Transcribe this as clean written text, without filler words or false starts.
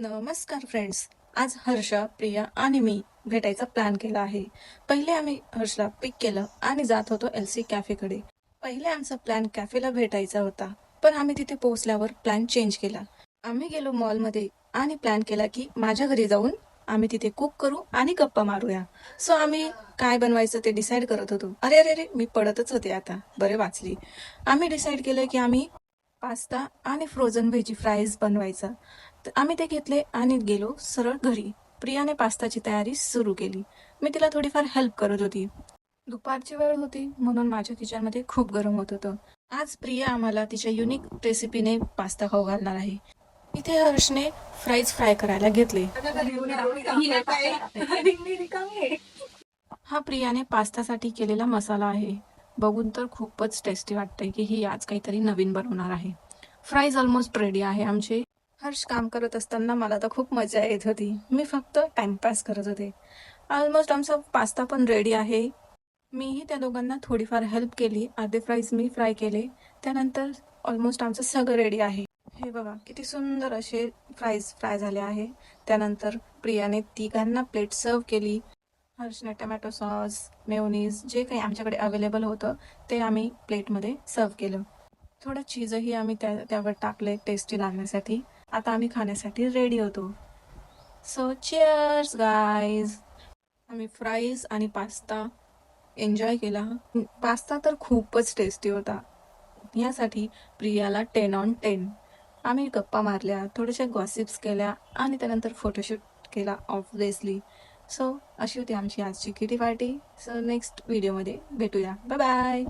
नमस्कार फ्रेंड्स. आज हर्षा, प्रिया आणि मी भेटायचा प्लॅन केला आहे. पहिले आम्ही हर्षला पिक केलं आणि जात होतो LC कॅफेकडे. पहिले आमचा प्लॅन कॅफेला भेटायचा होता, पण आम्ही तिथे पोहोचल्यावर प्लॅन चेंज केला. आम्ही गेलो मॉलमध्ये आणि प्लॅन केला की माझ्या घरी जाऊन आम्ही तिथे कुक करू आणि गप्पा मारूया. सो आम्ही काय बनवायचं ते डिसाईड करत होतो. अरे अरे अरे, मी पडतच होते आता. बरे वाचली. आम्ही डिसाईड केलं की आम्ही पास्ता आणि फ्रोझन व्हेजी फ्राईज बनवायचा. तर आम्ही ते घेतले आणि गेलो सरळ घरी. प्रियाने पास्ताची तयारी सुरू केली. मी तिला थोडीफार हेल्प करत होती. दुपारची वेळ होती म्हणून माझ्या किचनमध्ये खूप गरम होत होतं. आज प्रिया आम्हाला तिच्या युनिक रेसिपीने पास्ता खाऊ घालणार आहे. इथे हर्षने फ्राईज फ्राय करायला घेतले. हा प्रियाने पास्तासाठी केलेला मसाला आहे. बघून तर खूपच टेस्टी वाटतंय की ही आज काहीतरी नवीन बनवणार आहे. फ्राईज ऑलमोस्ट रेडी आहे आमचे. हर्ष काम करत असताना मला तर खूप मजा येत होती. मी फक्त टाइमपास करत होते. ऑलमोस्ट आमचा पास्ता पण रेडी आहे. मीही त्या दोघांना थोडीफार हेल्प केली. अर्धे फ्राईज मी फ्राय केले. त्यानंतर ऑलमोस्ट आमचं सगळं रेडी आहे. हे बघा किती सुंदर असे फ्राईज फ्राय झाले आहे. त्यानंतर प्रियाने तिघांना प्लेट सर्व केली. हर्षने टमॅटो सॉस, मेयोनीज जे काही आमच्याकडे अवेलेबल होतं ते आम्ही प्लेटमध्ये सर्व केलं. थोडं चीजही आम्ही त्यावर टाकले टेस्टी लागण्यासाठी. आता आम्ही खाण्यासाठी रेडी होतो. So cheers guys. आम्ही फ्राईज आणि पास्ता एन्जॉय केला. पास्ता तर खूपच टेस्टी होता. यासाठी प्रियाला 10/10. आम्ही गप्पा मारल्या, थोड्याशा गॉसिप्स केल्या आणि त्यानंतर फोटोशूट केला ऑब्व्हियसली. सो अशी होती आमची आजची किटी पार्टी. सो नेक्स्ट व्हिडिओमध्ये भेटूया. Bye bye.